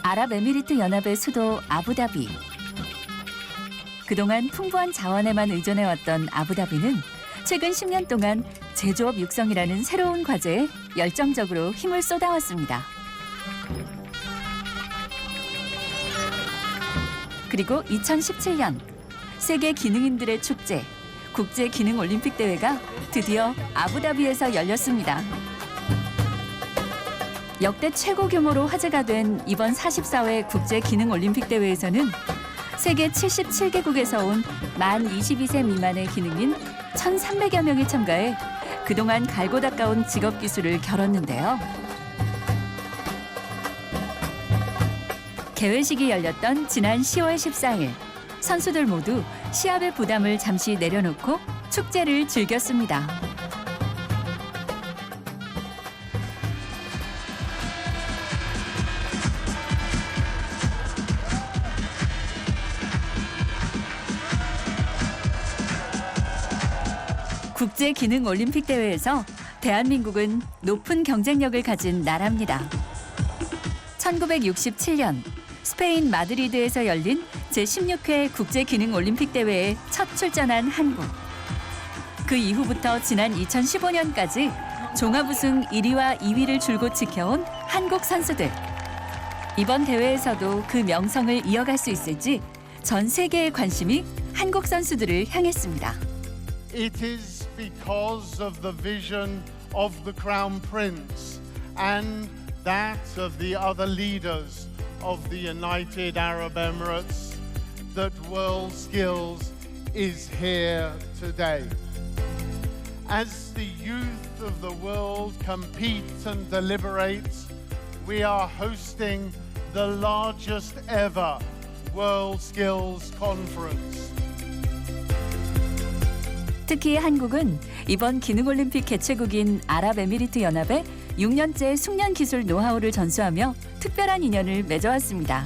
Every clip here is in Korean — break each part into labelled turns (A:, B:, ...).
A: 아랍에미리트 연합의 수도 아부다비. 그동안 풍부한 자원에만 의존해왔던 아부다비는 최근 10년 동안 제조업 육성이라는 새로운 과제에 열정적으로 힘을 쏟아왔습니다. 그리고 2017년 세계 기능인들의 축제, 국제기능올림픽대회가 드디어 아부다비에서 열렸습니다. 역대 최고 규모로 화제가 된 이번 44회 국제기능올림픽대회에서는 세계 77개국에서 온 만 22세 미만의 기능인 1,300여 명이 참가해 그동안 갈고 닦아온 직업 기술을 겨뤘는데요. 개회식이 열렸던 지난 10월 14일, 선수들 모두 시합의 부담을 잠시 내려놓고 축제를 즐겼습니다. 국제기능올림픽대회에서 대한민국은 높은 경쟁력을 가진 나라입니다. 1967년 스페인 마드리드에서 열린 제16회 국제기능올림픽대회에 첫 출전한 한국. 그 이후부터 지난 2015년까지 종합 우승 1위와 2위를 줄곧 지켜온 한국 선수들. 이번 대회에서도 그 명성을 이어갈 수 있을지 전 세계의 관심이 한국 선수들을 향했습니다.
B: It is because of the vision of the Crown Prince and that of the other leaders of the United Arab Emirates that WorldSkills is here today. As the youth of the world compete and deliberate, we are hosting the largest ever WorldSkills Conference.
A: 특히 한국은 이번 기능올림픽 개최국인 아랍에미리트 연합에 6년째 숙련 기술 노하우를 전수하며 특별한 인연을 맺어왔습니다.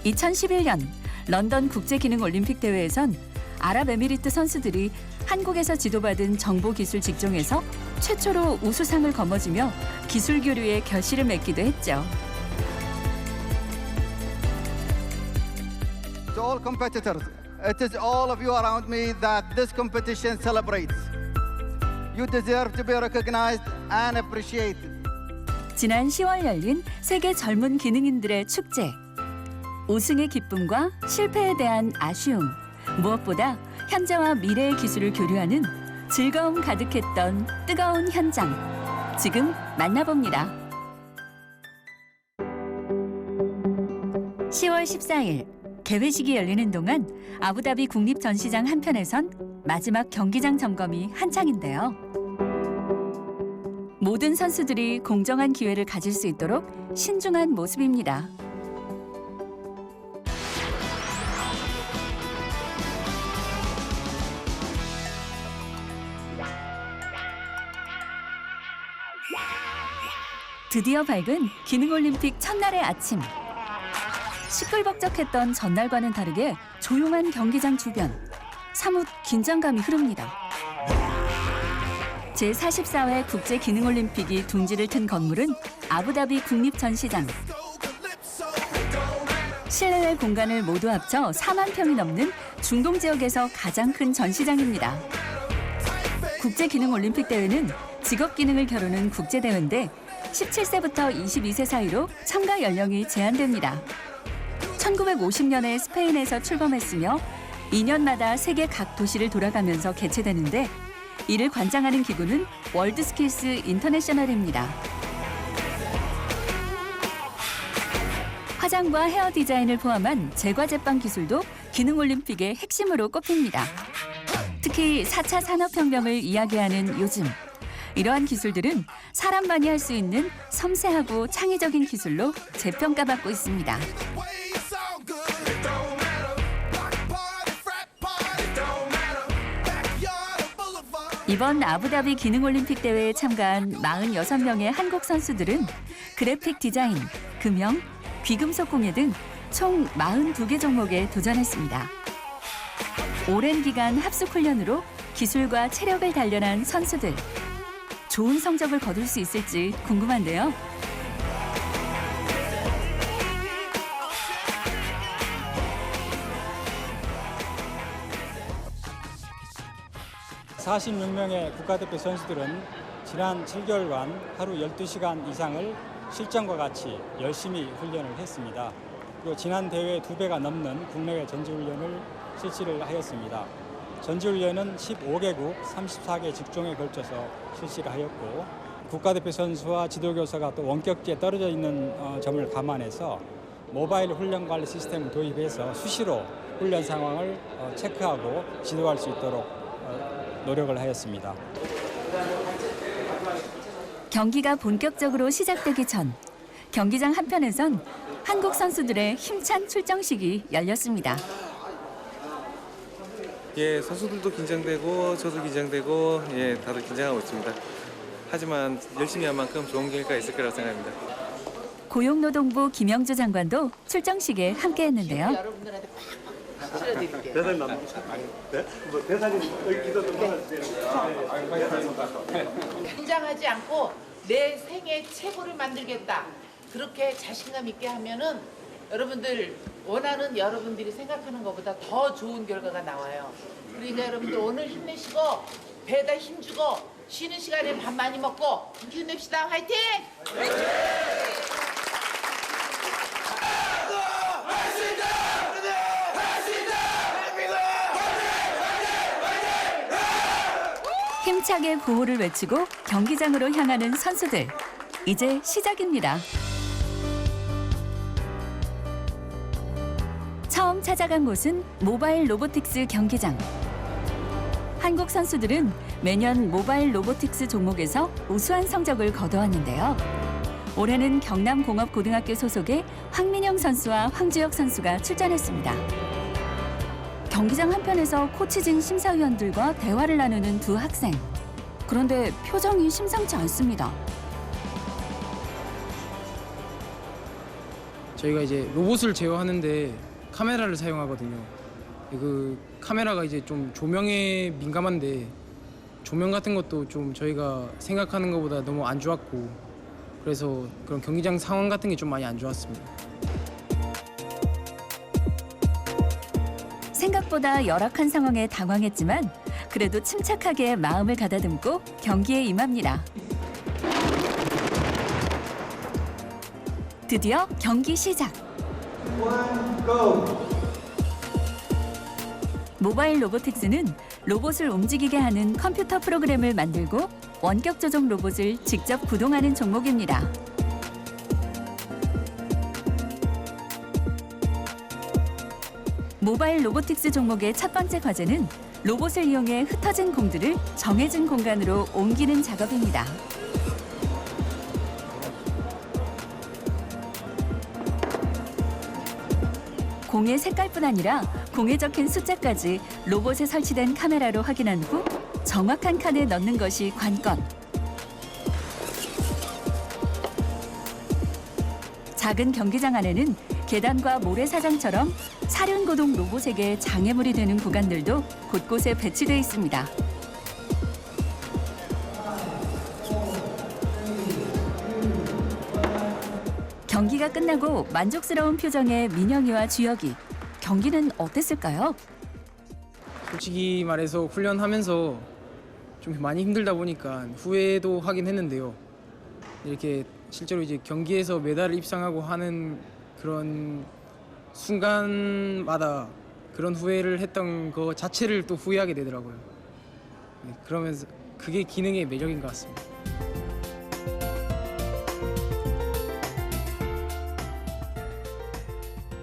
A: 2011년 런던 국제기능올림픽 대회에선 아랍에미리트 선수들이 한국에서 지도받은 정보기술 직종에서 최초로 우수상을 거머쥐며 기술 교류의 결실을 맺기도 했죠.
C: To all competitors, it is all of you around me that this competition celebrates. You deserve to be recognized and appreciated.
A: 지난 10월 열린 세계 젊은 기능인들의 축제. 우승의 기쁨과 실패에 대한 아쉬움, 무엇보다 현재와 미래의 기술을 교류하는 즐거움 가득했던 뜨거운 현장. 지금 만나봅니다. 10월 14일 개회식이 열리는 동안 아부다비 국립전시장 한편에선 마지막 경기장 점검이 한창인데요. 모든 선수들이 공정한 기회를 가질 수 있도록 신중한 모습입니다. 드디어 밝은 기능올림픽 첫날의 아침. 시끌벅적했던 전날과는 다르게 조용한 경기장 주변. 사뭇 긴장감이 흐릅니다. 제44회 국제기능올림픽이 둥지를 튼 건물은 아부다비 국립전시장. 실내외 공간을 모두 합쳐 4만 평이 넘는 중동 지역에서 가장 큰 전시장입니다. 국제기능올림픽 대회는 직업기능을 겨루는 국제대회인데 17세부터 22세 사이로 참가 연령이 제한됩니다. 1950년에 스페인에서 출범했으며 2년마다 세계 각 도시를 돌아가면서 개최되는데 이를 관장하는 기구는 월드스킬스 인터내셔널입니다. 화장과 헤어 디자인을 포함한 제과 제빵 기술도 기능올림픽의 핵심으로 꼽힙니다. 특히 4차 산업혁명을 이야기하는 요즘 이러한 기술들은 사람만이 할 수 있는 섬세하고 창의적인 기술로 재평가받고 있습니다. 이번 아부다비 기능올림픽 대회에 참가한 46명의 한국 선수들은 그래픽 디자인, 금형, 귀금속 공예 등 총 42개 종목에 도전했습니다. 오랜 기간 합숙 훈련으로 기술과 체력을 단련한 선수들. 좋은 성적을 거둘 수 있을지 궁금한데요.
D: 46명의 국가대표 선수들은 지난 7개월간 하루 12시간 이상을 실전과 같이 열심히 훈련을 했습니다. 그리고 지난 대회 2배가 넘는 국내외 전지훈련을 실시를 하였습니다. 전지훈련은 15개국 34개 직종에 걸쳐서 실시를 하였고 국가대표 선수와 지도교사가 또 원격지에 떨어져 있는 점을 감안해서 모바일 훈련 관리 시스템을 도입해서 수시로 훈련 상황을 체크하고 지도할 수 있도록 노력을 하였습니다.
A: 경기가 본격적으로 시작되기 전 경기장 한편에선 한국 선수들의 힘찬 출정식이 열렸습니다.
E: 예, 선수들도 긴장되고 저도 긴장되고 예, 다들 긴장하고 있습니다. 하지만 열심히 한 만큼 좋은 결과가 있을 거라고 생각합니다.
A: 고용노동부 김영주 장관도 출정식에 함께했는데요.
F: 여러분들한테 팍팍 실어드릴게요. 긴장하지 않고 내 생애 최고를 만들겠다. 그렇게 자신감 있게 하면은 여러분들 원하는 여러분들이 생각하는 것보다 더 좋은 결과가 나와요. 그러니까 여러분들 오늘 힘내시고 배에다 힘주고 쉬는 시간에 밥 많이 먹고 힘냅시다. 화이팅!
A: 힘차게 구호를 외치고 경기장으로 향하는 선수들. 이제 시작입니다. 처음 찾아간 곳은 모바일 로보틱스 경기장. 한국 선수들은 매년 모바일 로보틱스 종목에서 우수한 성적을 거둬왔는데요. 올해는 경남공업고등학교 소속의 황민영 선수와 황주혁 선수가 출전했습니다. 경기장 한편에서 코치진 심사위원들과 대화를 나누는 두 학생. 그런데 표정이 심상치 않습니다.
G: 저희가 이제 로봇을 제어하는데 카메라를 사용하거든요. 그 카메라가 이제 좀 조명에 민감한데 조명 같은 것도 좀 저희가 생각하는 것보다 너무 안 좋았고 그래서 그런 경기장 상황 같은 게 좀 많이 안 좋았습니다.
A: 생각보다 열악한 상황에 당황했지만 그래도 침착하게 마음을 가다듬고 경기에 임합니다. 드디어 경기 시작. 모바일 로보틱스는 로봇을 움직이게 하는 컴퓨터 프로그램을 만들고 원격 조종 로봇을 직접 구동하는 종목입니다. 모바일 로보틱스 종목의 첫 번째 과제는 로봇을 이용해 흩어진 공들을 정해진 공간으로 옮기는 작업입니다. 공의 색깔뿐 아니라 공에 적힌 숫자까지 로봇에 설치된 카메라로 확인한 후 정확한 칸에 넣는 것이 관건. 작은 경기장 안에는 계단과 모래사장처럼 사륜고동 로봇에게 장애물이 되는 구간들도 곳곳에 배치돼 있습니다. 경기가 끝나고 만족스러운 표정의 민영이와 주혁이. 경기는 어땠을까요?
G: 솔직히 말해서 훈련하면서 좀 많이 힘들다 보니까 후회도 하긴 했는데요. 이렇게 실제로 이제 경기에서 메달을 입상하고 하는 그런 순간마다 그런 후회를 했던 거 자체를 또 후회하게 되더라고요. 네, 그러면서 그게 기능의 매력인 것 같습니다.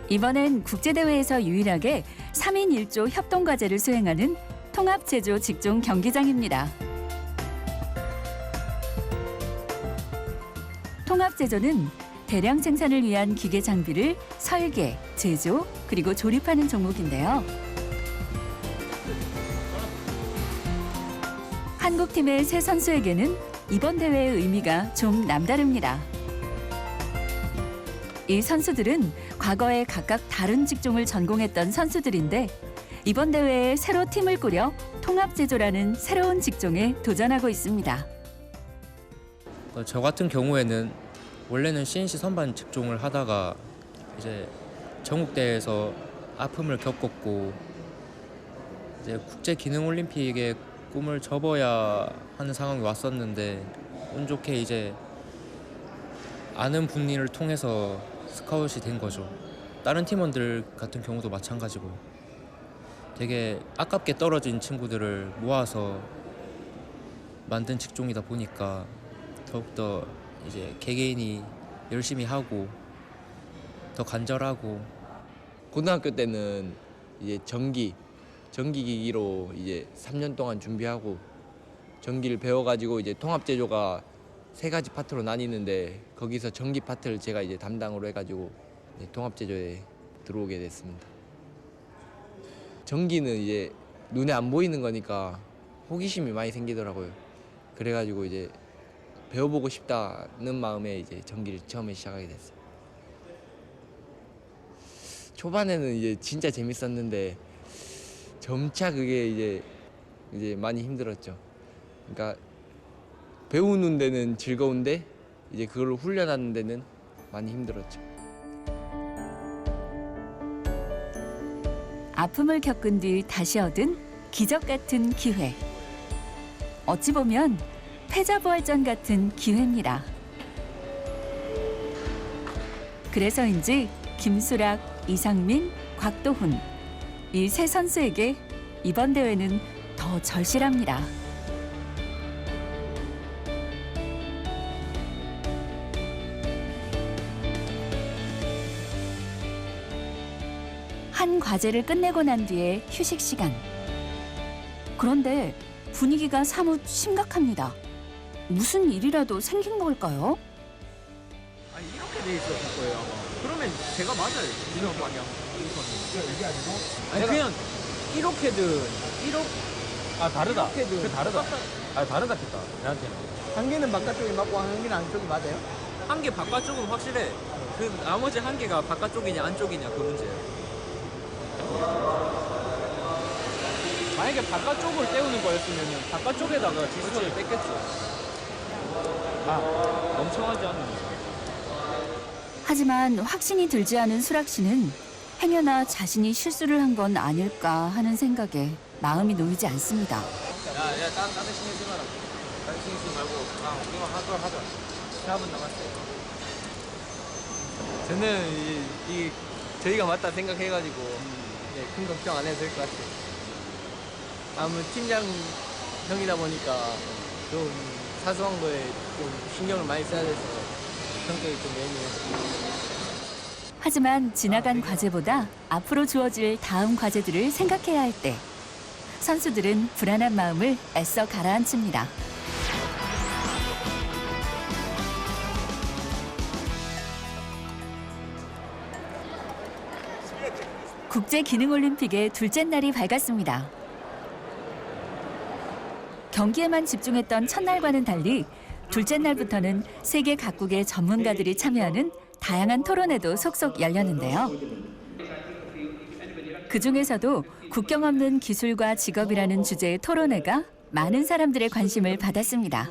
A: 이번엔 국제대회에서 유일하게 3인 1조 협동과제를 수행하는 통합제조 직종 경기장입니다. 통합제조는 대량 생산을 위한 기계 장비를 설계, 제조, 그리고 조립하는 종목인데요. 한국팀의 세 선수에게는 이번 대회의 의미가 좀 남다릅니다. 이 선수들은 과거에 각각 다른 직종을 전공했던 선수들인데 이번 대회에 새로 팀을 꾸려 통합제조라는 새로운 직종에 도전하고 있습니다.
H: 저 같은 경우에는 원래는 CNC 선반 직종을 하다가 이제 전국대회에서 아픔을 겪었고 이제 국제기능올림픽에 꿈을 접어야 하는 상황이 왔었는데 운 좋게 이제 아는 분을 통해서 스카웃이 된 거죠. 다른 팀원들 같은 경우도 마찬가지고 되게 아깝게 떨어진 친구들을 모아서 만든 직종이다 보니까 더욱더 이제 개개인이 열심히 하고 더 간절하고.
I: 고등학교 때는 이제 전기기기로 이제 3년 동안 준비하고 전기를 배워가지고 이제 통합제조가 3가지 파트로 나뉘는데 거기서 전기 파트를 제가 이제 담당으로 해가지고 이제 통합제조에 들어오게 됐습니다. 전기는 이제 눈에 안 보이는 거니까 호기심이 많이 생기더라고요. 그래가지고 이제 배워보고 싶다는 마음에 이제 전기를 처음에 시작하게 됐어요. 초반에는 이제 진짜 재밌었는데 점차 그게 이제 많이 힘들었죠. 그러니까 배우는 데는 즐거운데 이제 그걸 훈련하는 데는 많이 힘들었죠.
A: 아픔을 겪은 뒤 다시 얻은 기적 같은 기회. 어찌 보면 패자부활전 같은 기회입니다. 그래서인지 김수락, 이상민, 곽도훈 이 세 선수에게 이번 대회는 더 절실합니다. 한 과제를 끝내고 난 뒤에 휴식 시간. 그런데 분위기가 사뭇 심각합니다. 무슨 일이라도 생긴 걸까요?
J: 아니 이렇게 돼 있었을 거예요 아마. 그러면 제가 맞아요. 이런 방향. 이게 아니고? 아니 그냥 이렇게든
K: 다르다.
J: 이렇게든
K: 그 다르다. 다르다 했다. 내한테는.
J: 한 개는 바깥쪽이 맞고 한 개는 안쪽이 맞아요?
K: 한 개 바깥쪽은 확실해. 그 나머지 한 개가 바깥쪽이냐 안쪽이냐 그 문제예요. 만약에 바깥쪽을 때우는 거였으면 바깥쪽에다가 지수를 뺐겠죠. 멍청하지 않나.
A: 하지만 확신이 들지 않은 수락 씨는 행여나 자신이 실수를 한 건 아닐까 하는 생각에 마음이 놓이지 않습니다.
K: 야, 딴 신경 쓰지 마라. 딴 신경 쓰지 말고 우리만 하자. 시합은 남았어요.
J: 저는 이 저희가 맞다 생각해가지고 큰 걱정 안 해도 될 것 같아요. 아무 팀장 형이다 보니까 좀 사소한 거에 좀 신경을 많이 써야 돼서 성격이 좀 예민해요.
A: 하지만 지나간 과제보다 앞으로 주어질 다음 과제들을 생각해야 할 때 선수들은 불안한 마음을 애써 가라앉힙니다. 국제기능올림픽의 둘째 날이 밝았습니다. 경기에만 집중했던 첫날과는 달리 둘째 날부터는 세계 각국의 전문가들이 참여하는 다양한 토론회도 속속 열렸는데요. 그중에서도 국경 없는 기술과 직업이라는 주제의 토론회가 많은 사람들의 관심을 받았습니다.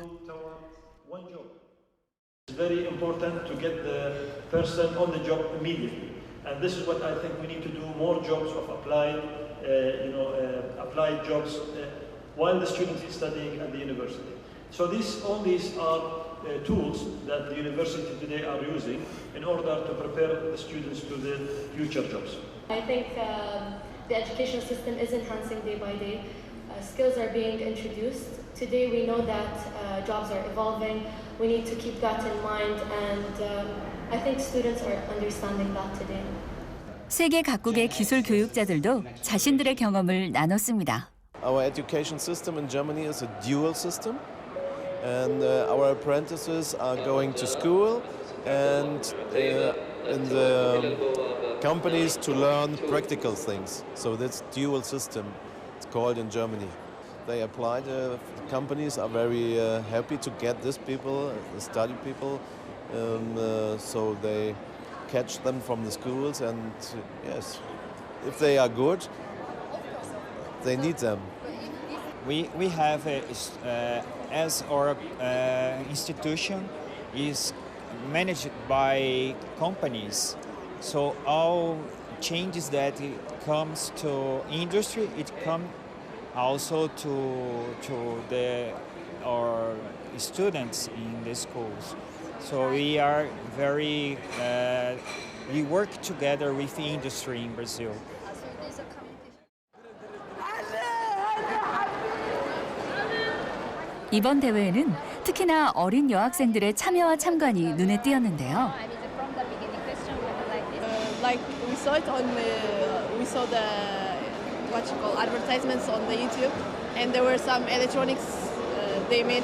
L: It's very important to get the person on the job immediately, and this is what I think we need to do more jobs of applied jobs while the student is studying at the university. So all these are tools that the university today are using in order to prepare the students to the future jobs.
M: I think the education system is enhancing day by day. Skills are being introduced. Today we know that jobs are evolving. We need to keep that in mind, and I think students are understanding that today.
A: 세계 각국의 기술 교육자들도 자신들의 경험을 나눴습니다.
N: Our education system in Germany is a dual system, and our apprentices are going to school and in the companies to learn practical things. So that's dual system, it's called in Germany. They apply, the companies are very happy to get these people, the study people, so they catch them from the schools, and yes, if they are good, they need them.
O: We have, as our institution is managed by companies, so all changes that comes to industry, it come also to our students in the schools. So we are very we work together with the industry in Brazil.
A: 이번 대회에는 특히나 어린 여학생들의 참여와 참관이 눈에 띄었는데요.
P: Like we saw it on we saw the what you call advertisements on the YouTube, and there were some electronics they made.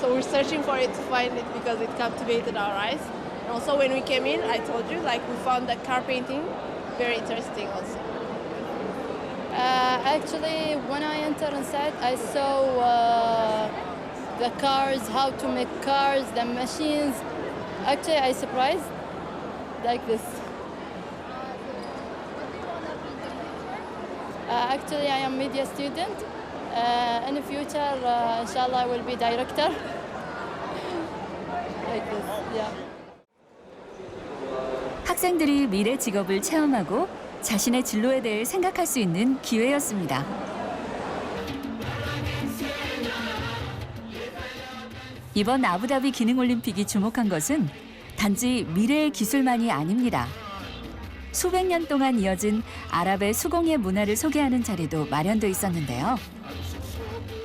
P: So we're searching for it to find it because it captivated our eyes. And also when we came in, I told you, like we found the car painting very interesting also.
Q: Actually, when I entered inside, I saw the cars, how to make cars, the machines. Actually, I surprised like this. Actually, I am media student. In the future, inshallah, I will be director. Like this, yeah.
A: 학생들이 미래 직업을 체험하고 자신의 진로에 대해 생각할 수 있는 기회였습니다. 이번 아부다비 기능올림픽이 주목한 것은 단지 미래의 기술만이 아닙니다. 수백 년 동안 이어진 아랍의 수공예 문화를 소개하는 자리도 마련돼 있었는데요.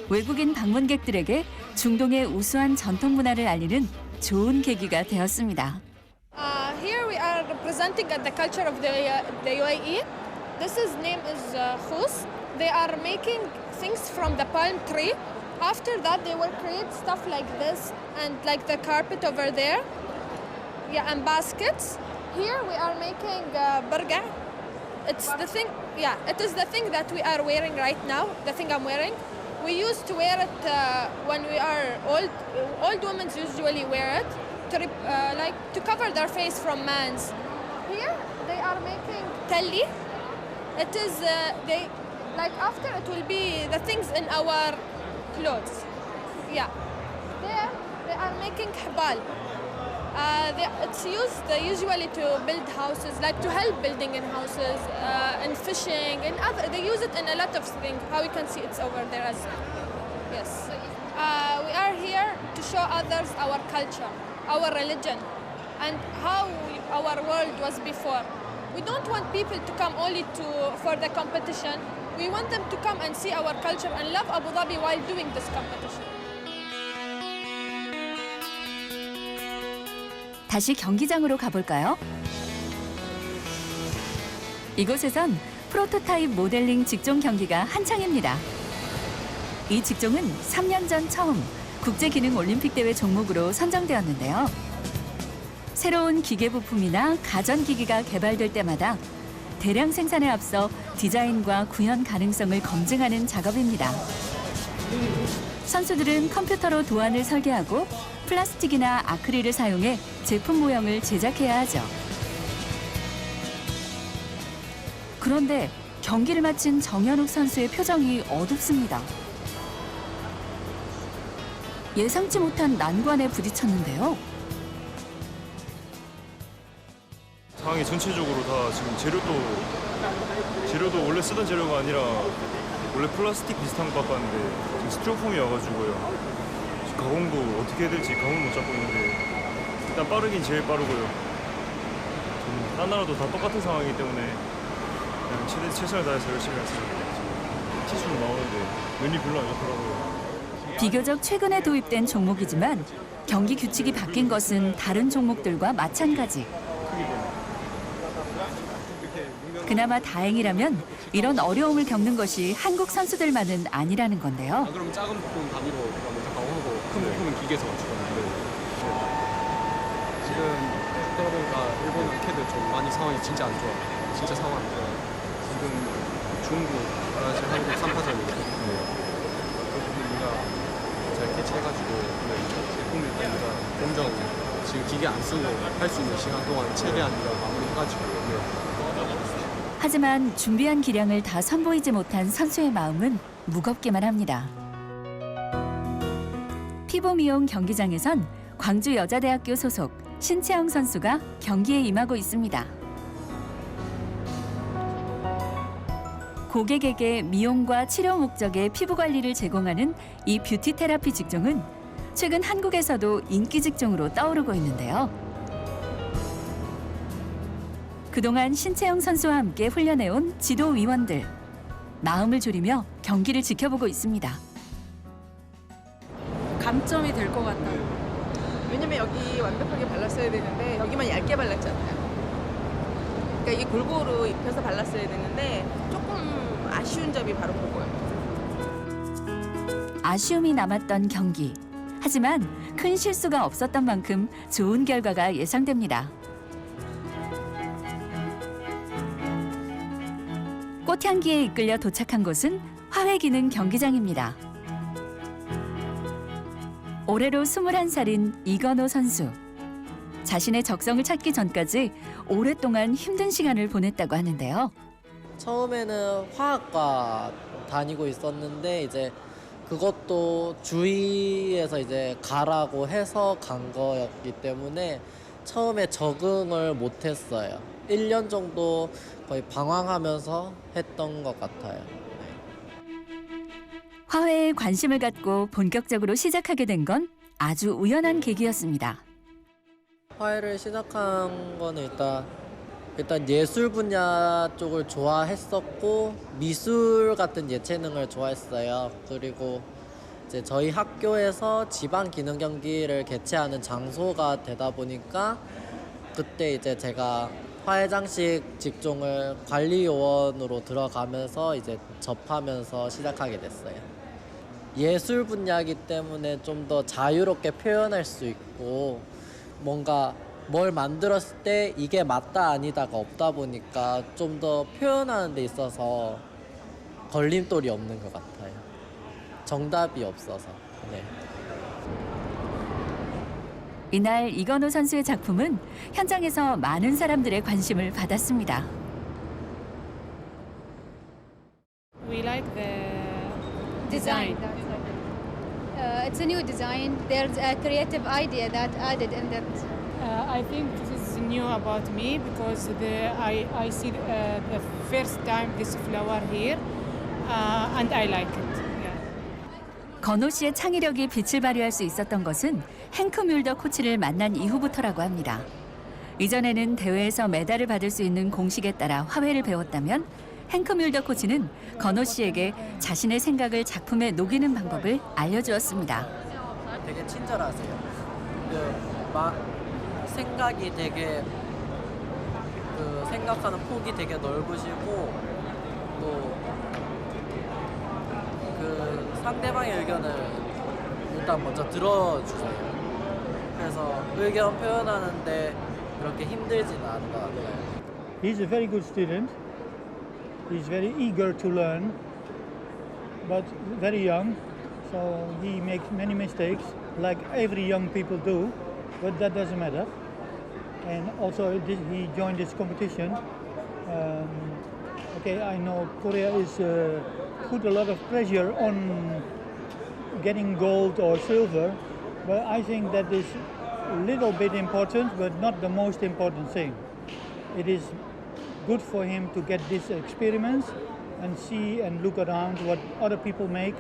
A: 외국인 방문객들에게 중동의 우수한 전통 문화를 알리는 좋은 계기가 되었습니다.
P: Here we are representing the culture of the UAE. This name is khus. They are making things from the palm tree. After that, they will create stuff like this and like the carpet over there. Yeah, and baskets. Here we are making burqa. It's the thing. Yeah, it is the thing that we are wearing right now. The thing I'm wearing. We used to wear it when we are old. Old women usually wear it to cover their face from man's. Here they are making telly. It is they like after it will be the things in our clothes. Yeah. There they are making hibal. It's used usually to build houses, like to help building in houses, and fishing, and other. They use it in a lot of things. How you can see it's over there as yes. We are here to show others our culture, our religion, and how our world was before. We don't want people to come only for the competition. We want them to come and see our culture and love Abu Dhabi while doing this competition.
A: 다시 경기장으로 가볼까요? 이곳에선 프로토타입 모델링 직종 경기가 한창입니다. 이 직종은 3년 전 처음 국제기능올림픽대회 종목으로 선정되었는데요. 새로운 기계 부품이나 가전기기가 개발될 때마다 대량 생산에 앞서 디자인과 구현 가능성을 검증하는 작업입니다. 선수들은 컴퓨터로 도안을 설계하고 플라스틱이나 아크릴을 사용해 제품 모형을 제작해야 하죠. 그런데 경기를 마친 정현욱 선수의 표정이 어둡습니다. 예상치 못한 난관에 부딪혔는데요.
R: 상황이 전체적으로 다 지금 재료도 원래 쓰던 재료가 아니라 원래 플라스틱 비슷한 것 같았는데 지금 스티로폼이 와가지고요. 가공도 어떻게 해야 될지 감을 못 잡고 있는데 일단 빠르긴 제일 빠르고요. 딴 나라도 다 똑같은 상황이기 때문에 그냥 최선을 다해서 열심히 했습니다. 티슈는 나오는데 면이 별로 안 좋더라고요.
A: 비교적 최근에 도입된 종목이지만 경기 규칙이 바뀐 것은 다른 종목들과 마찬가지. 그나마 다행이라면 이런 어려움을 겪는 것이 한국 선수들만은 아니라는 건데요.
S: 그럼 작은 부품 단위로 먼저 가공하고 큰 부품은 기계에서 맞추거든요. 지금 그러다 보니까 일본은 캐드 좀 많이 상황이 진짜 안 좋아. 진짜 상황 안 좋아. 지금 중국, 브라질, 한국 3파전이거든요. 그 부분 우리가 잘 캐치해가지고 제품을 일단 공정 지금 기계 안 쓰고 할 수 있는 시간 동안 최대한 마무리해가지고
A: 하지만 준비한 기량을 다 선보이지 못한 선수의 마음은 무겁기만 합니다. 피보미용 경기장에선 광주여자대학교 소속 신채영 선수가 경기에 임하고 있습니다. 고객에게 미용과 치료 목적의 피부 관리를 제공하는 이 뷰티 테라피 직종은 최근 한국에서도 인기 직종으로 떠오르고 있는데요. 그동안 신채영 선수와 함께 훈련해온 지도위원들. 마음을 졸이며 경기를 지켜보고 있습니다.
T: 감점이 될 것 같아요. 왜냐면 여기 완벽하게 발랐어야 되는데 여기만 얇게 발랐잖아요. 그러니까 이게 골고루 입혀서 발랐어야 되는데 조금 아쉬운 점이 바로 그거예요.
A: 아쉬움이 남았던 경기. 하지만 큰 실수가 없었던 만큼 좋은 결과가 예상됩니다. 꽃향기에 이끌려 도착한 곳은 화훼기능 경기장입니다. 올해로 21살인 이건호 선수. 자신의 적성을 찾기 전까지 오랫동안 힘든 시간을 보냈다고 하는데요.
U: 처음에는 화학과 다니고 있었는데 이제 그것도 주위에서 이제 가라고 해서 간 거였기 때문에 처음에 적응을 못했어요. 1년 정도 거의 방황하면서 했던 것 같아요.
A: 화훼에 관심을 갖고 본격적으로 시작하게 된 건 아주 우연한 계기였습니다.
U: 화훼를 시작한 거는 일단 예술 분야 쪽을 좋아했었고 미술 같은 예체능을 좋아했어요. 그리고 이제 저희 학교에서 지방 기능 경기를 개최하는 장소가 되다 보니까 그때 이제 제가 화훼 장식 직종을 관리요원으로 들어가면서 이제 접하면서 시작하게 됐어요. 예술 분야이기 때문에 좀 더 자유롭게 표현할 수 있고 뭔가 뭘 만들었을 때 이게 맞다 아니다가 없다 보니까 좀 더 표현하는 데 있어서 걸림돌이 없는 것 같아요. 정답이 없어서. 네.
A: 이날 이건호 선수의 작품은 현장에서 많은 사람들의 관심을 받았습니다.
V: We like the design.
W: It's a new design. There's a creative idea that added in that.
V: I think this is new about me because I see the first time this flower here and I like it.
A: 건호 씨의 창의력이 빛을 발휘할 수 있었던 것은 행크 뮬더 코치를 만난 이후부터라고 합니다. 이전에는 대회에서 메달을 받을 수 있는 공식에 따라 화훼를 배웠다면 행크 뮬더 코치는 건호 씨에게 자신의 생각을 작품에 녹이는 방법을 알려주었습니다.
U: 되게 친절하세요. 생각이 되게 생각하는 폭이 되게 넓으시고 또 상대방의 의견을 일단 먼저 들어주세요. 그래서 의견 표현하는데 그렇게 힘들지는 않은 것 같아요.
X: He's a very good student. He's very eager to learn, but very young. So he makes many mistakes, like every young people do, but that doesn't matter. And also he joined this competition. Okay, I know Korea is put a lot of pressure on getting gold or silver, but I think that is a little bit important, but not the most important thing. It is good for him to get these experiments and see and look around what other people make,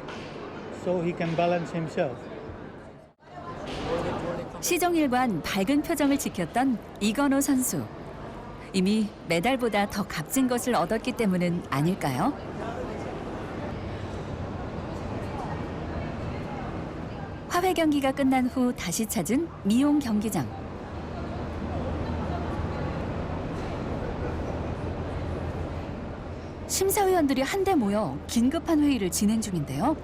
X: so he can balance himself.
A: 시종일관 밝은 표정을 지켰던 이건호 선수. 이미 메달보다 더 값진 것을 얻었기 때문은 아닐까요? 화훼 경기가 끝난 후 다시 찾은 미용 경기장. 심사위원들이 한데 모여 긴급한 회의를 진행 중인데요.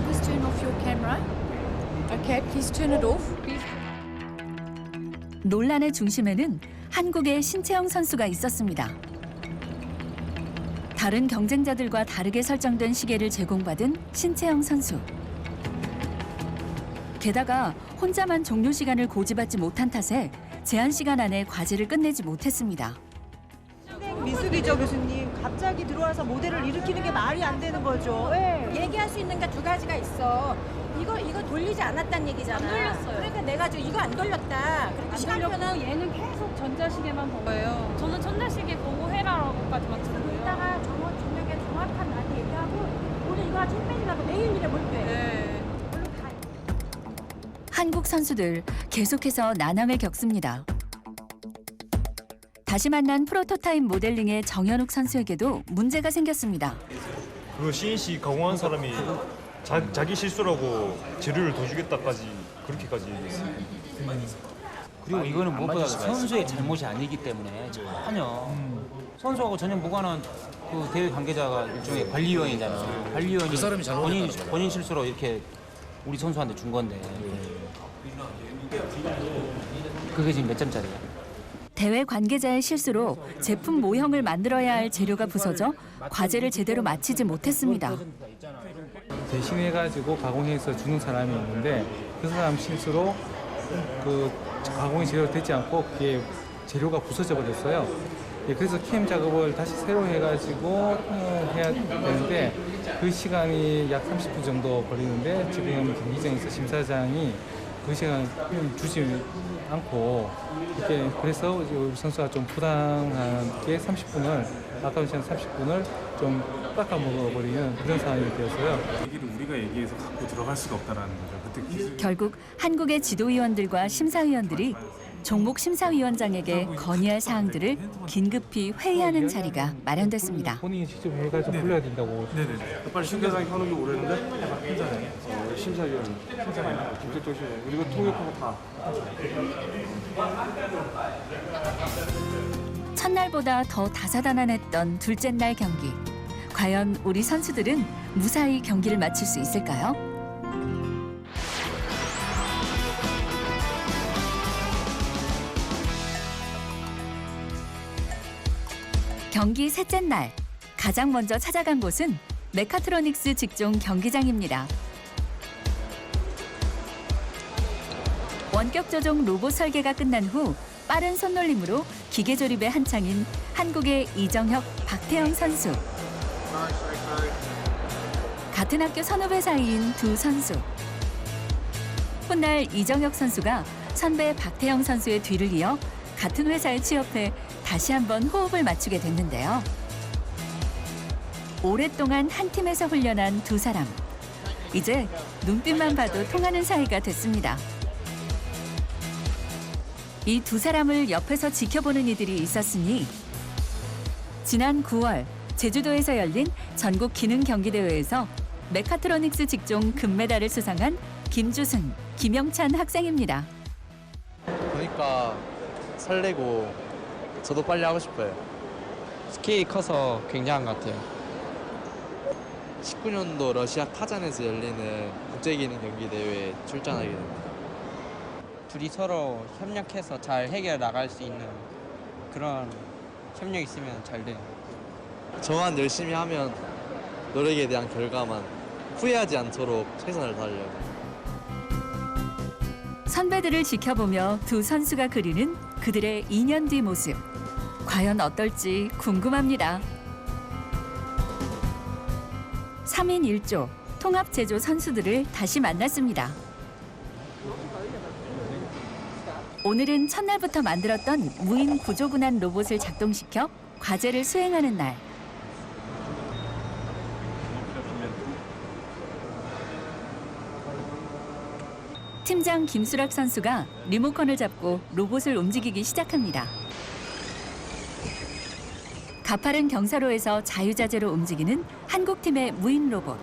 W: Please turn off your camera. Okay, please turn it off.
A: 논란의 중심에는 한국의 신채영 선수가 있었습니다. 다른 경쟁자들과 다르게 설정된 시계를 제공받은 신채영 선수. 게다가 혼자만 종료 시간을 고지받지 못한 탓에 제한 시간 안에 과제를 끝내지 못했습니다.
Y: 미술이죠, 교수님. 갑자기 들어와서 모델을 일으키는 게 말이 안 되는 거죠. 네. 얘기할 수 있는 게 두 가지가 있어. 이거 돌리지 않았다는 얘기잖아. 안 돌렸어요. 그러니까 내가 지금 이거 안 돌렸다. 그리고 시간표는
V: 얘는 계속 전자시계만 보고 거예요. 저는 전자시계 보고 해라 칭찬하라고까지만 듣고요.
Y: 이따가 저녁에 정확한 나한테 얘기하고 오늘 이거 찐맨이라고 내일 일해 볼게.
V: 네.
A: 한국 선수들 계속해서 난항을 겪습니다. 다시 만난 프로토타입 모델링의 정현욱 선수에게도 문제가 생겼습니다.
R: 그 CNC 가공한 사람이 자기 실수라고 재료를 더 주겠다까지 그렇게까지 얘기했어요.
K: 그리고 이거는 무엇보다 선수의 잘못이 아니기 때문에 전혀 선수하고 전혀 무관한 그 대회 관계자가 일종의 관리위원이잖아. 관리위원이
B: 그 사람이 잘못했다는
K: 본인 실수로 이렇게 우리 선수한테 준 건데 그게 지금 몇 점짜리야?
A: 대회 관계자의 실수로 제품 모형을 만들어야 할 재료가 부서져 과제를 제대로 마치지 못했습니다.
C: 대신해가지고 가공해서 주는 사람이 있는데 그 사람 실수로 그 가공이 제대로 되지 않고 그게 재료가 부서져 버렸어요. 그래서 캠 작업을 다시 새로 해가지고 해야 되는데 그 시간이 약 30분 정도 걸리는데 지금 경기장에서 심사장이 그 시간 주지 않고 이렇게 그래서 우리 선수가 좀 부당하게 30분을 아까운 시간 30분을 좀 깎아 먹어버리는 그런 상황이 되었어요.
R: 얘기를 우리가 얘기해서 갖고 들어갈 수가 없다라는 거죠. 그때
A: 결국 한국의 지도위원들과 심사위원들이 종목 심사위원장에게 건의할 사항들을 긴급히 회의하는 자리가 마련됐습니다.
C: 본인이 직접 해가지고 불러야 된다고.
R: 네네. 빨리 심사장이 하는 게 오래는데 심사위원, 김재정 씨 그리고 통역하고 다.
A: 첫날보다 더 다사다난했던 둘째 날 경기. 과연 우리 선수들은 무사히 경기를 마칠 수 있을까요? 경기 셋째 날, 가장 먼저 찾아간 곳은 메카트로닉스 직종 경기장입니다. 원격 조종 로봇 설계가 끝난 후 빠른 손놀림으로 기계 조립에 한창인 한국의 이정혁, 박태영 선수. 같은 학교 선후배 사이인 두 선수. 훗날 이정혁 선수가 선배 박태영 선수의 뒤를 이어 같은 회사에 취업해 다시 한번 호흡을 맞추게 됐는데요. 오랫동안 한 팀에서 훈련한 두 사람. 이제 눈빛만 봐도 통하는 사이가 됐습니다. 이 두 사람을 옆에서 지켜보는 이들이 있었으니 지난 9월 제주도에서 열린 전국 기능 경기대회에서 메카트로닉스 직종 금메달을 수상한 김주승, 김영찬 학생입니다.
I: 보니까 설레고 저도 빨리 하고 싶어요. 스케일이 커서 굉장한 것 같아요. 19년도 러시아 카잔에서 열리는 국제기능 경기대회에 출전하게 됩니다.
D: 둘이 서로 협력해서 잘 해결해 나갈 수 있는 그런 협력이 있으면 잘 돼요.
I: 저만 열심히 하면 노력에 대한 결과만 후회하지 않도록 최선을 다하려고.
A: 선배들을 지켜보며 두 선수가 그리는 그들의 2년 뒤 모습. 과연 어떨지 궁금합니다. 3인 1조 통합제조 선수들을 다시 만났습니다. 오늘은 첫날부터 만들었던 무인 구조군한 로봇을 작동시켜 과제를 수행하는 날. 팀장 김수락 선수가 리모컨을 잡고 로봇을 움직이기 시작합니다. 가파른 경사로에서 자유자재로 움직이는 한국팀의 무인 로봇.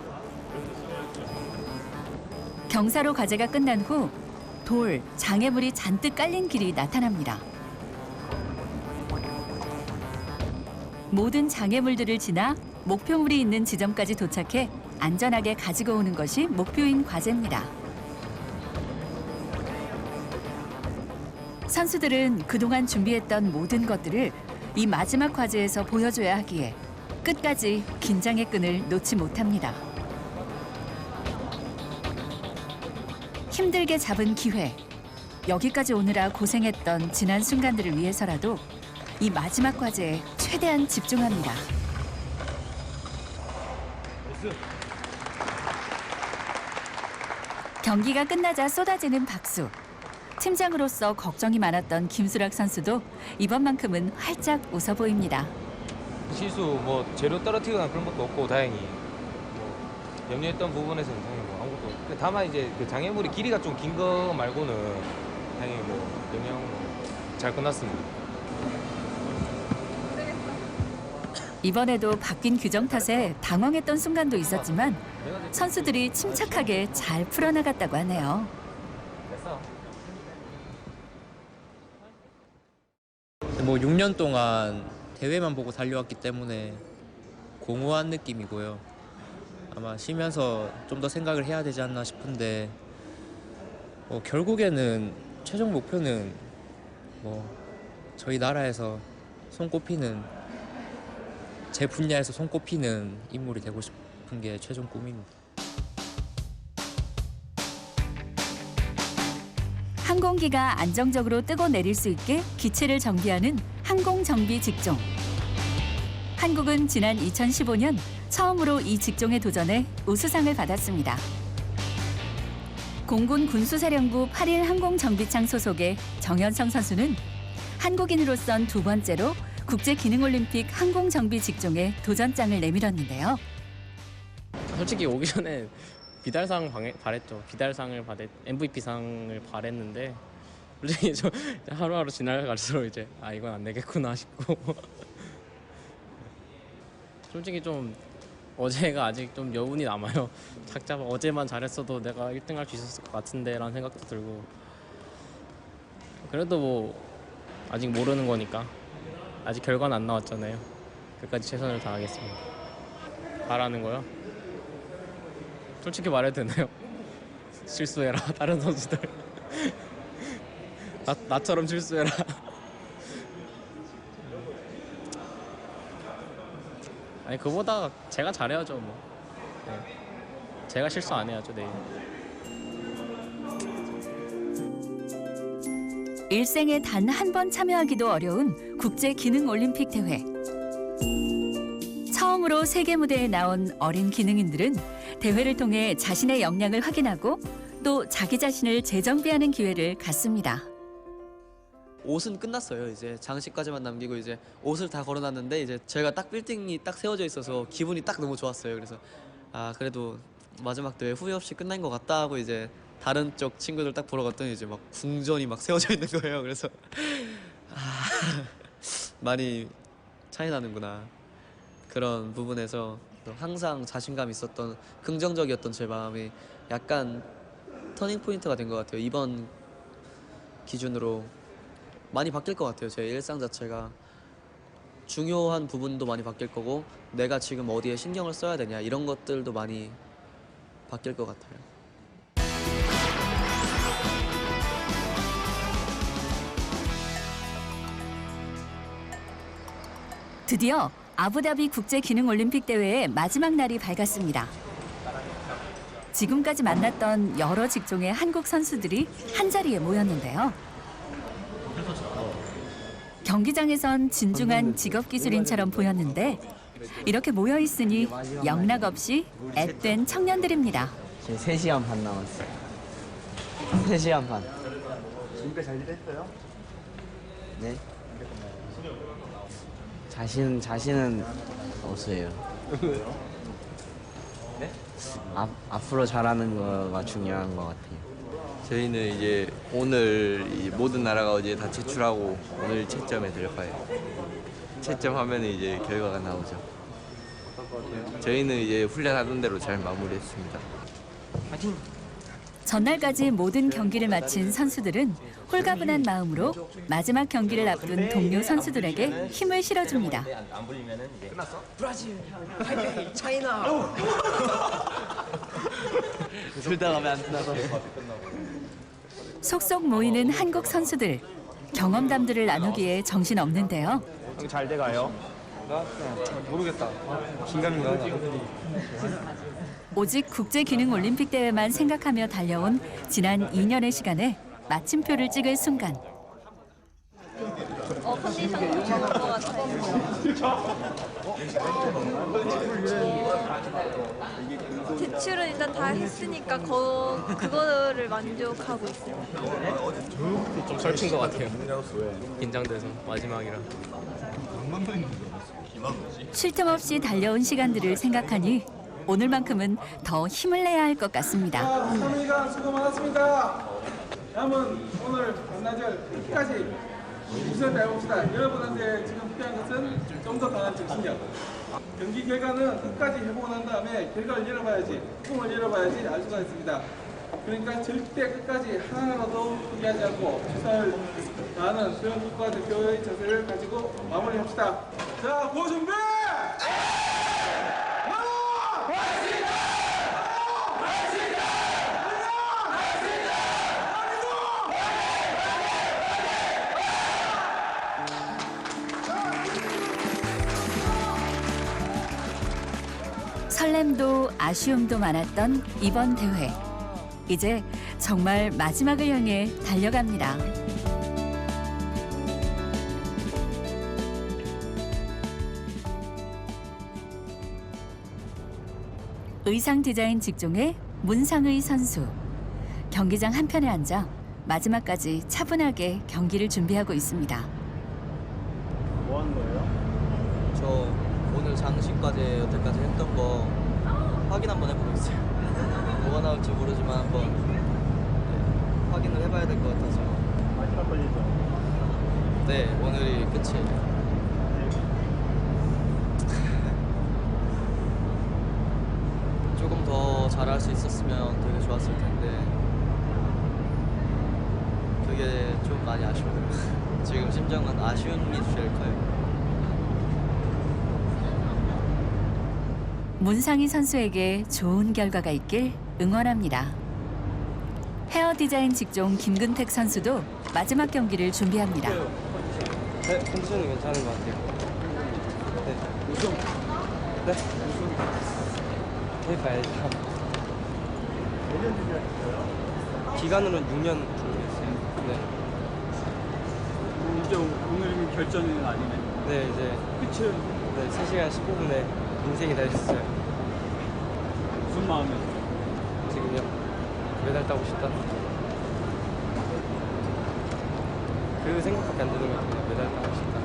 A: 경사로 과제가 끝난 후 돌, 장애물이 잔뜩 깔린 길이 나타납니다. 모든 장애물들을 지나 목표물이 있는 지점까지 도착해 안전하게 가지고 오는 것이 목표인 과제입니다. 선수들은 그동안 준비했던 모든 것들을 이 마지막 과제에서 보여줘야 하기에 끝까지 긴장의 끈을 놓지 못합니다. 힘들게 잡은 기회. 여기까지 오느라 고생했던 지난 순간들을 위해서라도 이 마지막 과제에 최대한 집중합니다. 경기가 끝나자 쏟아지는 박수. 팀장으로서 걱정이 많았던 김수락 선수도 이번만큼은 활짝 웃어 보입니다.
B: 실수 뭐 재료 떨어뜨리거나 그런 것도 없고 다행히 뭐 염려했던 부분에서는 다행히 뭐 아무것도. 다만 이제 그 장애물이 길이가 좀 긴 거 말고는 다행히 뭐 영양 잘 끝났습니다.
A: 이번에도 바뀐 규정 탓에 당황했던 순간도 있었지만 선수들이 침착하게 잘 풀어나갔다고 하네요.
E: 뭐 6년 동안 대회만 보고 달려왔기 때문에 공허한 느낌이고요. 아마 쉬면서 좀 더 생각을 해야 되지 않나 싶은데 결국에는 최종 목표는 뭐 저희 나라에서 손꼽히는 제 분야에서 손꼽히는 인물이 되고 싶은 게 최종 꿈입니다.
A: 항공기가 안정적으로 뜨고 내릴 수 있게 기체를 정비하는 항공정비 직종. 한국은 지난 2015년 처음으로 이 직종에 도전해 우수상을 받았습니다. 공군 군수사령부 8일 항공정비창 소속의 정현성 선수는 한국인으로선 두 번째로 국제기능올림픽 항공정비 직종에 도전장을 내밀었는데요.
F: 솔직히 오기 전에 비달상 바랬죠. 비달상을 MVP상을 바랬는데 솔직히 저 하루하루 지나갈수록 이제 이건 안 되겠구나 싶고 솔직히 좀 어제가 아직 좀 여운이 남아요. 작작 어제만 잘했어도 내가 1등 할 수 있었을 것 같은데 라는 생각도 들고 그래도 뭐 아직 모르는 거니까 아직 결과는 안 나왔잖아요. 끝까지 최선을 다하겠습니다. 바라는 거요? 솔직히 말해도 되나요? 실수해라 다른 선수들 나처럼 실수해라. 아니 그보다 제가 잘해야죠 뭐. 네. 제가 실수 안 해야죠 내일.
A: 일생에 단 한 번 참여하기도 어려운 국제기능올림픽 대회. 처음으로 세계 무대에 나온 어린 기능인들은 대회를 통해 자신의 역량을 확인하고 또 자기 자신을 재정비하는 기회를 갖습니다.
G: 옷은 끝났어요. 이제 장식까지만 남기고 이제 옷을 다 걸어놨는데 이제 저희가 딱 빌딩이 딱 세워져 있어서 기분이 딱 너무 좋았어요. 그래서 그래도 마지막 대회 후회 없이 끝난 것 같다 하고 이제 다른 쪽 친구들 딱 보러 갔더니 이제 막 궁전이 막 세워져 있는 거예요. 그래서 많이 차이 나는구나. 그런 부분에서 항상 자신감 있었던 긍정적이었던 제 마음이 약간 터닝 포인트가 된 것 같아요. 이번 기준으로 많이 바뀔 것 같아요. 제 일상 자체가 중요한 부분도 많이 바뀔 거고 내가 지금 어디에 신경을 써야 되냐 이런 것들도 많이 바뀔 것 같아요.
A: 드디어 아부다비 국제기능올림픽 대회의 마지막 날이 밝았습니다. 지금까지 만났던 여러 직종의 한국 선수들이 한자리에 모였는데요. 경기장에선 진중한 직업기술인처럼 보였는데 이렇게 모여있으니 영락없이 앳된 청년들입니다.
G: 지금 3시간 반 남았어요. 3시간 반.
H: 준비 잘 됐어요?
G: 네. 자신은 없어요.
H: 왜요?
G: 네? 앞으로 잘하는 거가 중요한 것 같아요.
I: 저희는 이제 오늘 이 모든 나라가 어제 다 제출하고 오늘 채점에 들어가요. 채점하면 이제 결과가 나오죠. 저희는 이제 훈련하던 대로 잘 마무리했습니다.
G: 파이팅!
A: 전날까지 모든 경기를 마친 선수들은 홀가분한 마음으로 마지막 경기를 앞둔 동료 선수들에게 힘을 실어줍니다.
G: 안 불리면은 이제 끝났어? 브라질, 타이베이, 차이나. 둘 다 가면 안 끝나서.
A: 속속 모이는 한국 선수들. 경험담들을 나누기에 정신없는데요.
B: 잘 돼가요? 나 모르겠다. 긴가민가 하다.
A: 오직 국제기능올림픽 대회만 생각하며 달려온 지난 2년의 시간에 마침표를 찍을 순간.
P: 컨디션 괜찮은 것 같아요. 제출은 일단 다 했으니까 그거를 만족하고 있어요.
F: 좀 설친 것 같아요. 긴장돼서 마지막이라.
A: 쉴 틈 없이 달려온 시간들을 생각하니 오늘만큼은 더 힘을 내야 할 것 같습니다.
J: 3일간 수고 많았습니다. 남은 오늘 반나절 끝까지 우선 해봅시다. 여러분한테 지금 필요한 것은 좀 더 강한 정신력. 경기 결과는 끝까지 해보고 난 다음에 결과를 열어봐야지, 꿈을 열어봐야지 알 수가 있습니다. 그러니까 절대 끝까지 하나라도 포기하지 않고 최선을 다하는 그런 국가대표의 자세를 가지고 마무리합시다. 자, 고 준비!
A: 설렘도 아쉬움도 많았던 이번 대회. 이제 정말 마지막을 향해 달려갑니다. 의상 디자인 직종의 문상의 선수. 경기장 한편에 앉아 마지막까지 차분하게 경기를 준비하고 있습니다.
H: 뭐 하는 거예요?
G: 저 오늘 장식과제 여태까지 했던 거 확인 한번 해보고 있어요. 뭐가 나올지 모르지만 한번 확인을 해봐야 될 것 같아서.
H: 마지막 걸리죠?
G: 네, 오늘이 끝이에요. 조금 더 잘할 수 있었으면 되게 좋았을 텐데 그게 좀 많이 아쉬워요. 지금 심정은 아쉬움이 제일 커요.
A: 문상희 선수에게 좋은 결과가 있길 응원합니다. 헤어 디자인 직종 김근택 선수도 마지막 경기를 준비합니다.
D: 네, 컨디션은 괜찮은 것 같아요. 네. 우승? 네? 우승? 해봐야죠.
H: 몇 년 준비하셨어요?
D: 기간으로는 6년 준비했어요. 네.
H: 이제 오늘이면 결전은 아니네.
D: 네, 이제
H: 끝은
D: 네, 3시간 15분에 인생이 다 있었어요.
H: 무슨 마음이에요?
D: 지금요? 메달 따고 싶다. 그 생각밖에 안 드는 것 같아요. 메달 따고 싶다.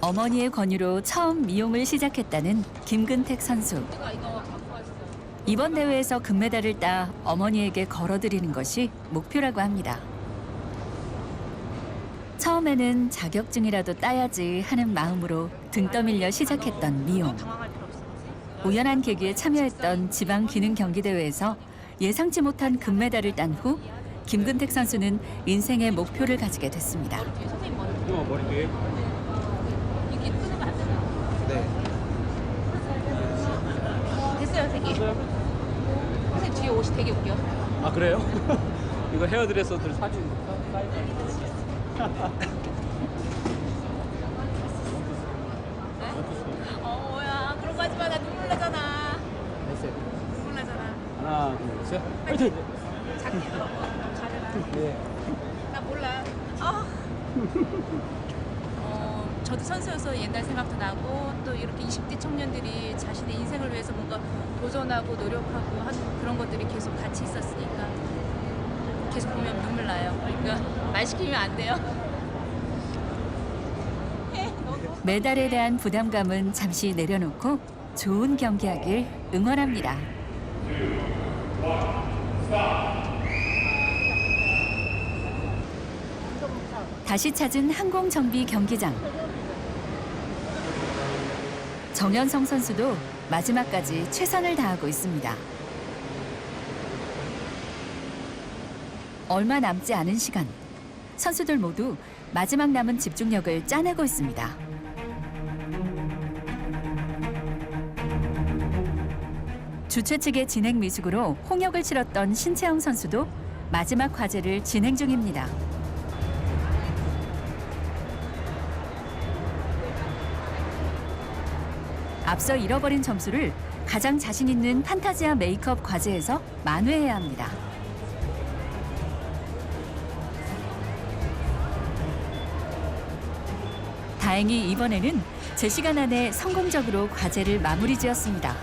A: 어머니의 권유로 처음 미용을 시작했다는 김근택 선수. 이번 대회에서 금메달을 따 어머니에게 걸어드리는 것이 목표라고 합니다. 처음에는 자격증이라도 따야지 하는 마음으로 등 떠밀려 시작했던 미용. 우연한 계기에 참여했던 지방 기능 경기 대회에서 예상치 못한 금메달을 딴 후 김근택 선수는 인생의 목표를 가지게 됐습니다.
H: 머리 뒤에?
D: 네.
L: 됐어요, 선생님. 선생님 뒤에 옷이 되게 웃겨.
H: 아 그래요? 이거 헤어드레서들 사진
L: 뭐야, 그런 거 하지 마. 나 눈물 나잖아.
H: 됐어요.
L: 눈물 나잖아.
H: 하나 둘 셋 화이팅!
L: 작게 가려라.
H: 네.
L: 나 몰라. 저도 선수여서 옛날 생각도 나고 또 이렇게 20대 청년들이 자신의 인생을 위해서 뭔가 도전하고 노력하고 하는 그런 것들이 계속 같이 있었으니까 계속 보면 눈물 나요. 그러니까 말 시키면 안 돼요.
A: 메달에 대한 부담감은 잠시 내려놓고 좋은 경기하길 응원합니다. 다시 찾은 항공정비 경기장. 정연성 선수도 마지막까지 최선을 다하고 있습니다. 얼마 남지 않은 시간, 선수들 모두 마지막 남은 집중력을 짜내고 있습니다. 주최 측의 진행 미숙으로 홍역을 치렀던 신채영 선수도 마지막 과제를 진행 중입니다. 앞서 잃어버린 점수를 가장 자신 있는 판타지아 메이크업 과제에서 만회해야 합니다. 다행히 이번에는 제 시간 안에 성공적으로 과제를 마무리 지었습니다.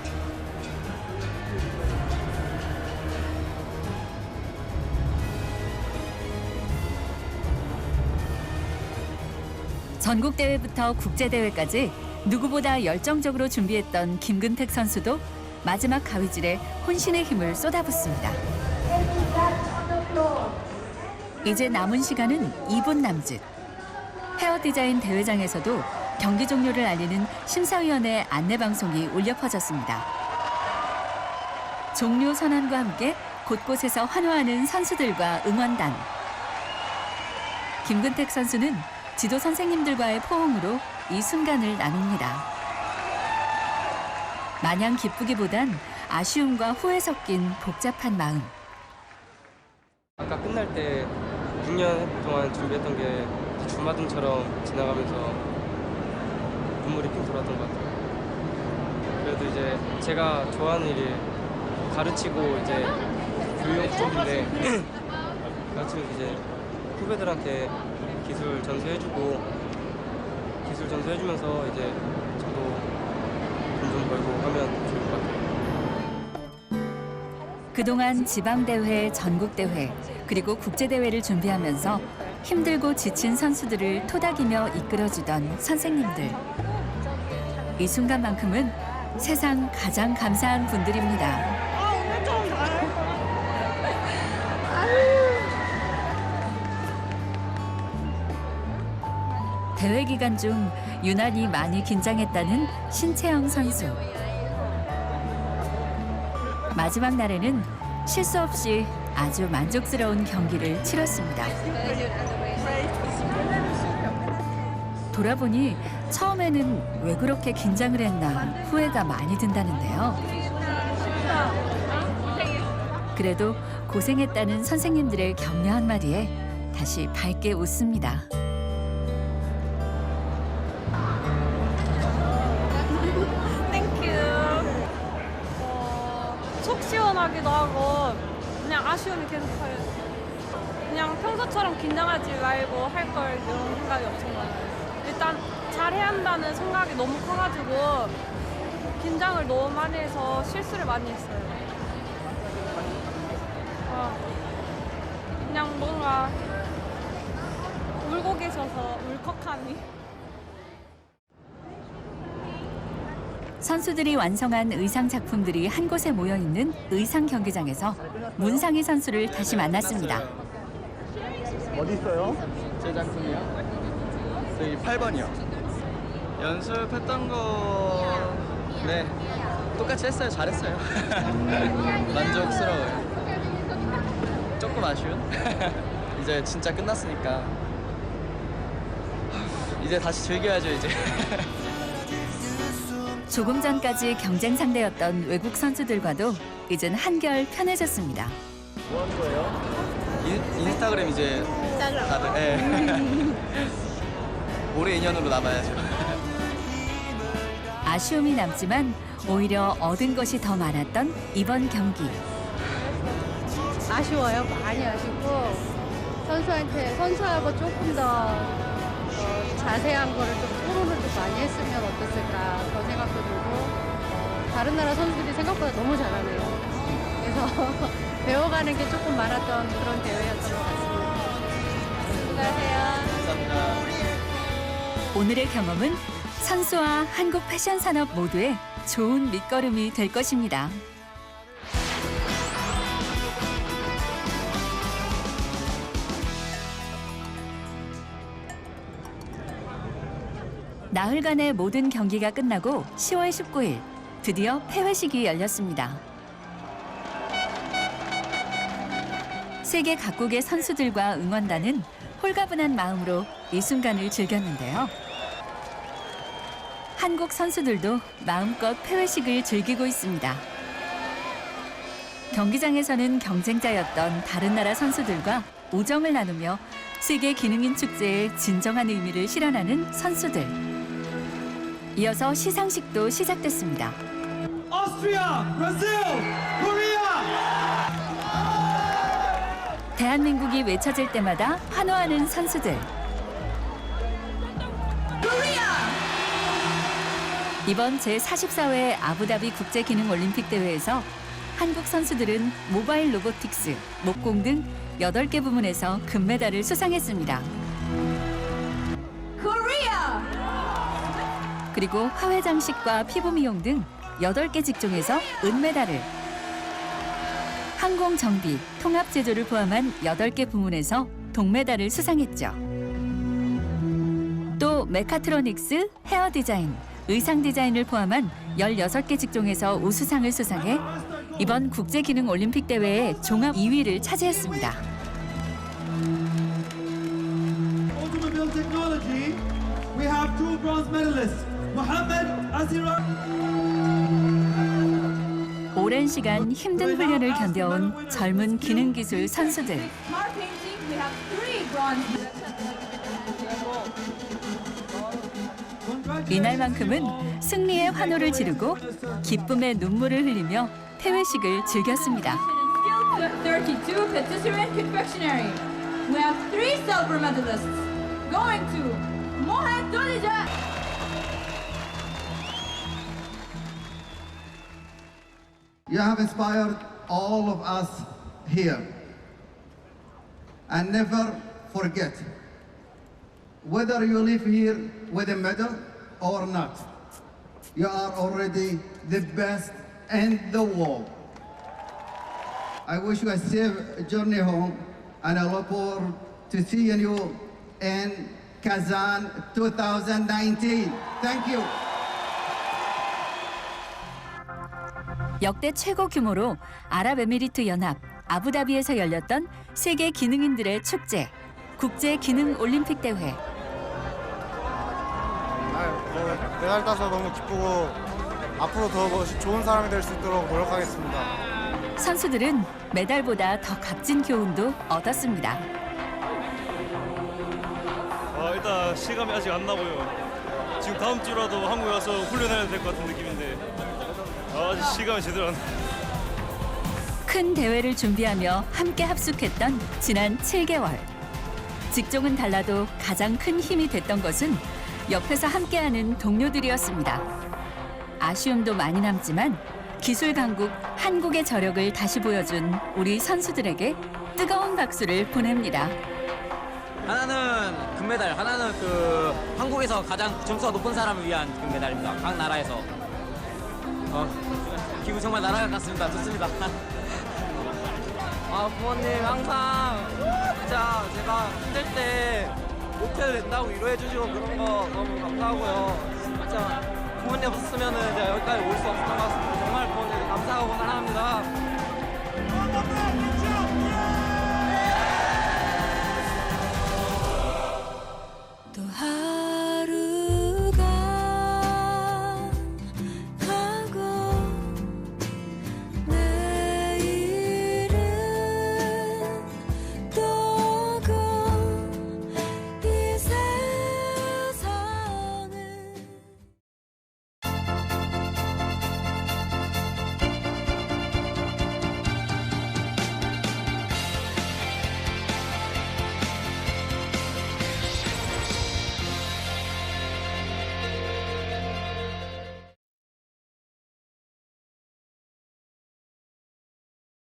A: 전국대회부터 국제대회까지 누구보다 열정적으로 준비했던 김근택 선수도 마지막 가위질에 혼신의 힘을 쏟아붓습니다. 이제 남은 시간은 2분 남짓. 헤어 디자인 대회장에서도 경기 종료를 알리는 심사위원의 안내 방송이 울려 퍼졌습니다. 종료 선언과 함께 곳곳에서 환호하는 선수들과 응원단. 김근택 선수는 지도 선생님들과의 포옹으로 이 순간을 나눕니다. 마냥 기쁘기보단 아쉬움과 후회 섞인 복잡한 마음.
D: 아까 끝날 때 6년 동안 준비했던 게 주마등처럼 지나가면서 눈물이 핑 돌았던 것 같아요. 그래도 이제 제가 좋아하는 일이 가르치고 이제 교육 쪽인데 가르치면서 이제 후배들한테 기술 전수해주면서 이제 저도 돈 좀 벌고 하면 좋을 것 같아요.
A: 그동안 지방대회, 전국대회, 그리고 국제대회를 준비하면서 힘들고 지친 선수들을 토닥이며 이끌어주던 선생님들. 이 순간만큼은 세상 가장 감사한 분들입니다. 대회 기간 중 유난히 많이 긴장했다는 신채영 선수. 마지막 날에는 실수 없이 아주 만족스러운 경기를 치렀습니다. 돌아보니 처음에는 왜 그렇게 긴장을 했나 후회가 많이 든다는데요. 그래도 고생했다는 선생님들의 격려 한마디에 다시 밝게 웃습니다.
M: 속 시원하기도 하고 그냥 아쉬움이 계속해요. 그냥 평소처럼 긴장하지 말고 할 걸 이런 생각이 엄청 많아요. 일단 잘해야 한다는 생각이 너무 커가지고 긴장을 너무 많이 해서 실수를 많이 했어요. 그냥 뭔가 울고 계셔서 울컥하니.
A: 선수들이 완성한 의상 작품들이 한 곳에 모여 있는 의상 경기장에서 문상희 선수를 다시 만났습니다.
N: 어디 있어요? 제 작품이요? 저희 8번이요. 연습했던 거 네, 똑같이 했어요. 잘했어요. 만족스러워요. 조금 아쉬운? 이제 진짜 끝났으니까 이제 다시 즐겨야죠 이제.
A: 조금 전까지 경쟁 상대였던 외국 선수들과도 이젠 한결 편해졌습니다.
N: 뭐 하는 거예요?
G: 인스타그램 이제 다들 예. 올해 인연으로 남아야죠.
A: 아쉬움이 남지만 오히려 얻은 것이 더 많았던 이번 경기.
W: 아쉬워요. 많이 아쉽고 선수하고 조금 더 자세한 거를 좀 토론을 좀 많이 했으면 어땠을까 그런 생각도 들고 다른 나라 선수들이 생각보다 너무 잘하네요. 그래서 배워가는 게 조금 많았던 그런 대회였던 것 같습니다. 수고하세요.
G: 감사합니다.
A: 오늘의 경험은 선수와 한국 패션 산업 모두의 좋은 밑거름이 될 것입니다. 나흘간의 모든 경기가 끝나고 10월 19일 드디어 폐회식이 열렸습니다. 세계 각국의 선수들과 응원단은 홀가분한 마음으로 이 순간을 즐겼는데요. 한국 선수들도 마음껏 폐회식을 즐기고 있습니다. 경기장에서는 경쟁자였던 다른 나라 선수들과 우정을 나누며 세계 기능인 축제의 진정한 의미를 실현하는 선수들. 이어서 시상식도 시작됐습니다.
J: 오스트리아, 브라질, 코리아.
A: 대한민국이 외쳐질 때마다 환호하는 선수들. 이번 제44회 아부다비 국제기능올림픽 대회에서 한국 선수들은 모바일 로보틱스, 목공 등 8개 부문에서 금메달을 수상했습니다.
Y: 코리아!
A: 그리고 화훼 장식과 피부 미용 등 8개 직종에서 은메달을, 항공 정비, 통합 제조를 포함한 8개 부문에서 동메달을 수상했죠. 또 메카트로닉스, 헤어 디자인, 의상 디자인을 포함한 16개 직종에서 우수상을 수상해 이번 국제기능올림픽 대회에 종합 2위를 차지했습니다.
O: Automobile technology, we have 2 bronze medalists, Mohammed Azira.
A: 오랜 시간 힘든 훈련을 견뎌온 젊은 기능기술 선수들.
Y: Smart painting, we have 3 bronze.
A: 이날만큼은 승리의 환호를 지르고 기쁨의 눈물을 흘리며 폐회식을 즐겼습니다.
Y: 32 patisserie and confectionery. We have 3 silver medalists going to Mohammed Donija.
Q: You have inspired all of us here. And never forget, whether you live here with a medal or not, you are already the best in the world. I wish you a safe journey home, and I look forward to seeing you in Kazan 2019. Thank you.
A: 역대 최고 규모로 아랍에미리트 연합 아부다비에서 열렸던 세계 기능인들의 축제, 국제기능올림픽 대회.
S: 메달 따서 너무 기쁘고 앞으로 더 좋은 사람이 될 수 있도록 노력하겠습니다.
A: 선수들은 메달보다 더 값진 교훈도 얻었습니다.
R: 일단 실감이 아직 안 나고요. 지금 다음 주라도 한국에 와서 훈련해야 될 것 같은 느낌인데 아직 실감이 제대로 안 나요.
A: 큰 대회를 준비하며 함께 합숙했던 지난 7개월. 직종은 달라도 가장 큰 힘이 됐던 것은 옆에서 함께하는 동료들이었습니다. 아쉬움도 많이 남지만 기술 강국 한국의 저력을 다시 보여준 우리 선수들에게 뜨거운 박수를 보냅니다.
T: 하나는 금메달, 하나는 한국에서 가장 점수가 높은 사람을 위한 금메달입니다. 각 나라에서. 기분 정말 날아갈 것 같습니다. 좋습니다. 부모님 항상 진짜 제가 힘들 때 목표를 낸다고 위로해 주시고 그런 거 너무 감사하고요. 진짜 부모님 없었으면 제가 여기까지 올 수 없었어요.